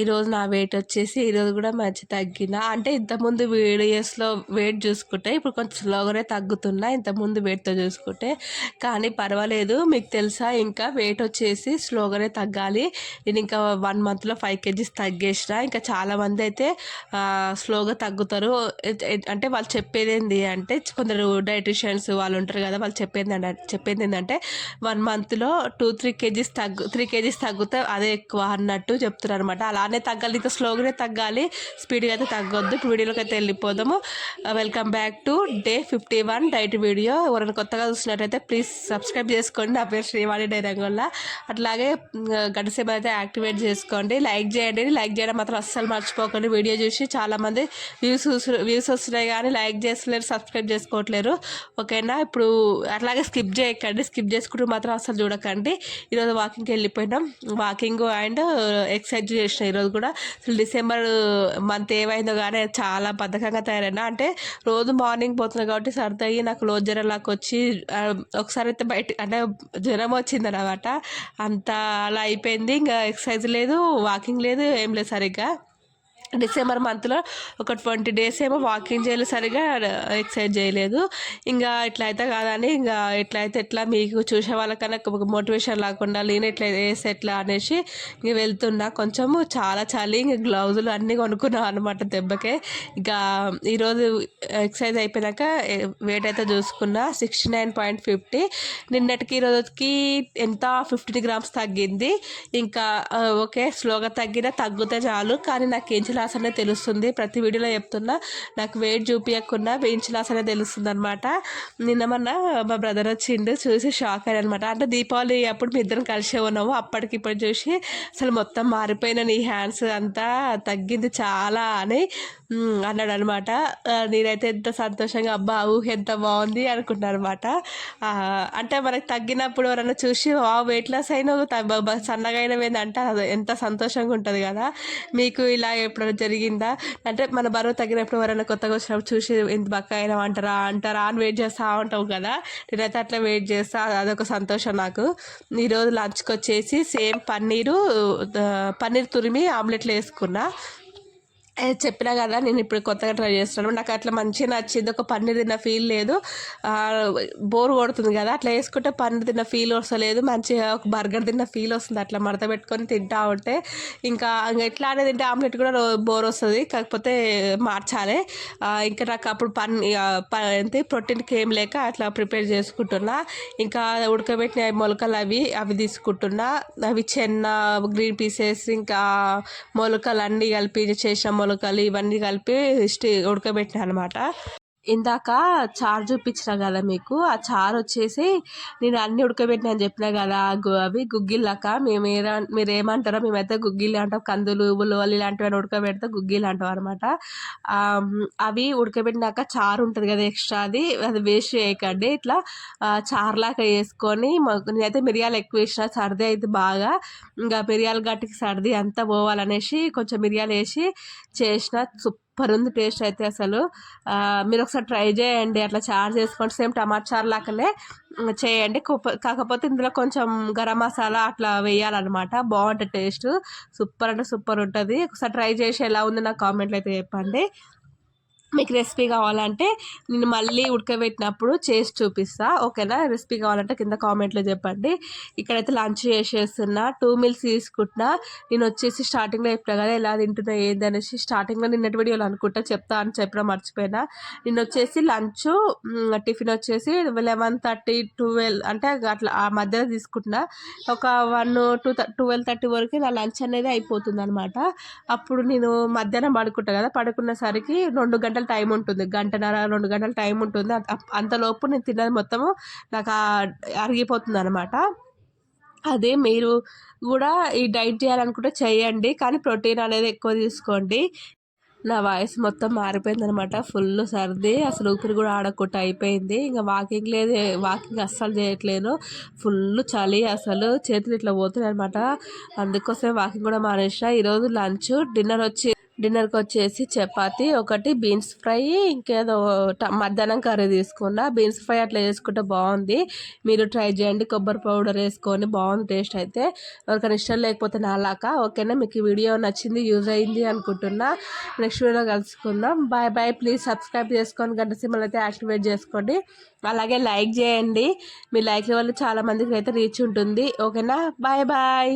ఈరోజు నా వెయిట్ వచ్చేసి ఈరోజు కూడా మంచి తగ్గిన. అంటే ఇంతకుముందు వీడియోస్లో వెయిట్ చూసుకుంటే ఇప్పుడు కొంచెం స్లోగానే తగ్గుతున్నా ఇంతకుముందు వెయిట్తో చూసుకుంటే. కానీ పర్వాలేదు. మీకు తెలుసా, ఇంకా వెయిట్ వచ్చేసి స్లోగానే తగ్గాలి. నేను ఇంకా 1 మంత్లో 5 kgs తగ్గేసిన. ఇంకా చాలామంది అయితే స్లోగా తగ్గుతారు. అంటే వాళ్ళు చెప్పేది ఏంటి అంటే, కొందరు డైటీషియన్స్ వాళ్ళు ఉంటారు కదా, వాళ్ళు చెప్పేది ఏంటంటే 1 మంత్లో 2-3 kgs 3 kgs తగ్గితే అదే ఎక్కువ అన్నట్టు చెప్తున్నారు అనమాట. అలానే తగ్గాలి, ఇంకా స్లోగానే తగ్గాలి, స్పీడ్గా అయితే తగ్గొద్దు. ఇప్పుడు వీడియోలోకి అయితే వెళ్ళిపోదాము. Welcome back to day 51 diet video. ఎవరైనా కొత్తగా చూసినట్టయితే ప్లీజ్ సబ్స్క్రైబ్ చేసుకోండి. నా పేరు శ్రీవాణి డైరంగొల్ల. అట్లాగే గంట సేపు అయితే యాక్టివేట్ చేసుకోండి, లైక్ చేయండి. లైక్ చేయడం మాత్రం అస్సలు మర్చిపోకండి. వీడియో చూసి చాలామంది వ్యూస్ వస్తున్నాయి కానీ లైక్ చేస్తలేరు, సబ్స్క్రైబ్ చేసుకోవట్లేరు. ఓకేనా? ఇప్పుడు అట్లాగే స్కిప్ చేయకండి, స్కిప్ చేసుకుంటూ మాత్రం అస్సలు చూడకండి. ఈరోజు వాకింగ్కి వెళ్ళిపోయినాం. వాకింగ్ అండ్ ఎక్సర్సైజ్ చేసిన ఈరోజు కూడా. అసలు డిసెంబర్ మంత్ ఏమైందో కానీ చాలా బద్ధకంగా తయారైనా. అంటే రోజు మార్నింగ్ పోతున్నా కాబట్టి సర్ది అయ్యి నాకు లో జ్వరం లాగా వచ్చి ఒకసారి అయితే బయట అంటే జ్వరం వచ్చింది అనమాట. అంతా అలా అయిపోయింది. ఇంకా ఎక్సర్సైజ్ లేదు, వాకింగ్ లేదు, ఏం లేదు సరిగ్గా. డిసెంబర్ మంత్లో ఒక 20 days ఏమో వాకింగ్ చేయలేదు, సరిగా ఎక్సర్సైజ్ చేయలేదు. ఇంకా ఇట్లా అయితే కాదని ఇంకా ఎట్లా మీకు చూసే వాళ్ళకన్నా ఒక మోటివేషన్ లేకుండా నేను ఎట్లా వేసి ఎట్లా అనేసి ఇంక వెళ్తున్నా. కొంచెము చాలా చలి, ఇంక గ్లౌజులు అన్నీ కొనుక్కున్నాం అనమాట దెబ్బకే. ఇంకా ఈరోజు ఎక్సర్సైజ్ అయిపోయాక వెయిట్ అయితే చూసుకున్నా 69.50. నిన్నటికి ఈరోజుకి ఎంత 15 grams తగ్గింది. ఇంకా ఓకే, స్లోగా తగ్గితే చాలు. కానీ నాకు ఏం లాస్ అనేది తెలుస్తుంది. ప్రతి వీడియోలో చెప్తున్నా, నాకు వెయిట్ చూపించకుండా బెంచ్ లాస్ అనేది తెలుస్తుంది అనమాట. నిన్న మొన్న మా బ్రదర్ వచ్చిండు, చూసి షాక్ అయ్యాను అనమాట. అంటే దీపావళి అప్పుడు మీ ఇద్దరం కలిసే ఉన్నాము. అప్పటికి ఇప్పుడు చూసి అసలు మొత్తం మారిపోయిన నీ హ్యాండ్స్ అంతా తగ్గింది చాలా అని అన్నాడు అనమాట. నేనైతే ఎంత సంతోషంగా అబ్బా ఊహ ఎంత బాగుంది అనుకుంటున్నాను అనమాట. అంటే మనకు తగ్గినప్పుడు ఎవరైనా చూసి వెయిట్ లాస్ అయినా సన్నగా అయినవేందంటే ఎంత సంతోషంగా ఉంటుంది కదా. మీకు ఇలా ఎప్పుడైనా జరిగిందా? అంటే మన బరువు తగ్గినప్పుడు ఎవరైనా కొత్తగా వచ్చినప్పుడు చూసి ఎంత బక్క అయినా అంటారా అని వెయిట్ చేస్తూ ఉంటావు కదా. నేనైతే అట్లా వెయిట్ చేస్తా, అదొక సంతోషం నాకు. ఈరోజు లంచ్కి వచ్చేసి సేమ్ పన్నీర్ తురిమి ఆమ్లెట్లు వేసుకున్నా. చెప్పినా కదా, నేను ఇప్పుడు కొత్తగా ట్రై చేస్తున్నాను. నాకు అట్లా మంచిగా నచ్చింది. ఒక పన్నీర్ తిన్న ఫీల్ లేదు, బోర్ కొడుతుంది కదా. అట్లా వేసుకుంటే పన్నీర్ తిన్న ఫీల్ వస్తలేదు, మంచిగా ఒక బర్గర్ తిన్న ఫీల్ వస్తుంది. అట్లా మడత పెట్టుకొని తింటా ఉంటే ఇంకా ఎట్లా అనేది తింటే ఆమ్లెట్ కూడా బోర్ వస్తుంది. కాకపోతే మార్చాలి. ఇంకా నాకు అప్పుడు ప్రోటీన్కి ఏం లేక అట్లా ప్రిపేర్ చేసుకుంటున్నా. ఇంకా ఉడకబెట్టిన మొలకలు అవి తీసుకుంటున్నా. అవి చెన్న, గ్రీన్ పీసెస్, ఇంకా మొలకలు అన్నీ కలిపి చేసిన మొలకలు ఇవన్నీ కలిపి ఉడకబెట్టినా అనమాట. ఇందాక చారు చూపించిన కదా మీకు, ఆ చారు వచ్చేసి నేను అన్నీ ఉడకబెట్టినా అని చెప్పినా కదా, అవి గుగ్గిళ్ళక మీరు ఏమంటారో, మేమైతే గుగ్గిళ్ళు అంటాం. కందులు, ఉలవలు ఇలాంటివన్నీ ఉడకబెడితే గుగ్గిళ్ళు అంటాం అనమాట. అవి ఉడకబెట్టినాక చారు ఉంటుంది కదా ఎక్స్ట్రా, అది వేస్ట్ చేయకండి. ఇట్లా చారులాగా వేసుకొని, నేనైతే మిరియాలు ఎక్కువ వేసిన, సర్ది అయితే బాగా. ఇంకా మిరియాలు గట్టికి సర్ది అంతా పోవాలనేసి కొంచెం మిరియాలు వేసి చేసిన. సూపర్ ఉంది టేస్ట్ అయితే అసలు. మీరు ఒకసారి ట్రై చేయండి, అట్లా చారు చేసుకోండి. సేమ్ టమాటా చారు లాగానే చేయండి. కాకపోతే ఇందులో కొంచెం గరం మసాలా అట్లా వేయాలన్నమాట. బాగుంటుంది టేస్ట్, సూపర్ అంటే సూపర్ ఉంటుంది. ఒకసారి ట్రై చేసి ఎలా ఉంది నాకు కామెంట్లో అయితే చెప్పండి. మీకు రెసిపీ కావాలంటే నేను మళ్ళీ ఉడకబెట్టినప్పుడు చేసి చూపిస్తా. ఓకేనా? రెసిపీ కావాలంటే కింద కామెంట్లో చెప్పండి. ఇక్కడైతే లంచ్ చేసేస్తున్నా. 2 meals తీసుకుంటున్నా. నేను వచ్చేసి స్టార్టింగ్లో చెప్పినా కదా ఎలా తింటున్నా ఏంది అనేసి. స్టార్టింగ్లో నిన్నటి వీడియోలో అనుకుంటా చెప్తా అని చెప్పడం మర్చిపోయినా. నిన్న వచ్చేసి లంచ్ టిఫిన్ వచ్చేసి 11:30 12 అంటే అట్లా ఆ మధ్యలో తీసుకుంటున్నా. ఒక 1 to 12:30 వరకు నా లంచ్ అనేది అయిపోతుంది అనమాట. అప్పుడు నేను మధ్యాహ్నం పడుకుంటా కదా, పడుకునేసరికి 2 గంటల టైం ఉంటుంది, 1.5-2 గంటల టైం ఉంటుంది. అంతలోపు నేను తిన్నది మొత్తము నాకు అరిగిపోతుంది అనమాట. అదే మీరు కూడా ఈ డైట్ చేయాలనుకుంటే చేయండి, కానీ ప్రోటీన్ అనేది ఎక్కువ తీసుకోండి. నా వాయిస్ మొత్తం మారిపోయింది అనమాట. ఫుల్ సర్ది, అసలు ఊపిరి కూడా ఆడకుండా అయిపోయింది. ఇంకా వాకింగ్ లేదు, వాకింగ్ అస్సలు చేయట్లేను. ఫుల్ చలి, అసలు చేతులు ఇట్లా పోతున్నాయి అనమాట. అందుకోసమే వాకింగ్ కూడా మానేసిన. ఈరోజు లంచ్ డిన్నర్కి వచ్చేసి చపాతి ఒకటి, బీన్స్ ఫ్రై, ఇంకేదో మధ్యాహ్నం కర్రీ తీసుకున్నా. బీన్స్ ఫ్రై అట్లా చేసుకుంటే బాగుంది, మీరు ట్రై చేయండి. కొబ్బరి పౌడర్ వేసుకొని బాగుంది టేస్ట్ అయితే. ఎవరికైనా ఇష్టం లేకపోతే నాలాగా. ఓకేనా, మీకు ఈ వీడియో నచ్చింది, యూజ్ అయింది అనుకుంటున్నా. నెక్స్ట్ వీడియో కలుసుకుందాం. Bye bye. ప్లీజ్ సబ్స్క్రైబ్ చేసుకొని గంట సింబల్ అయితే యాక్టివేట్ చేసుకోండి. అలాగే లైక్ చేయండి, మీ లైక్ వల్ల చాలా మందికి అయితే రీచ్ ఉంటుంది. ఓకేనా, బాయ్ బాయ్.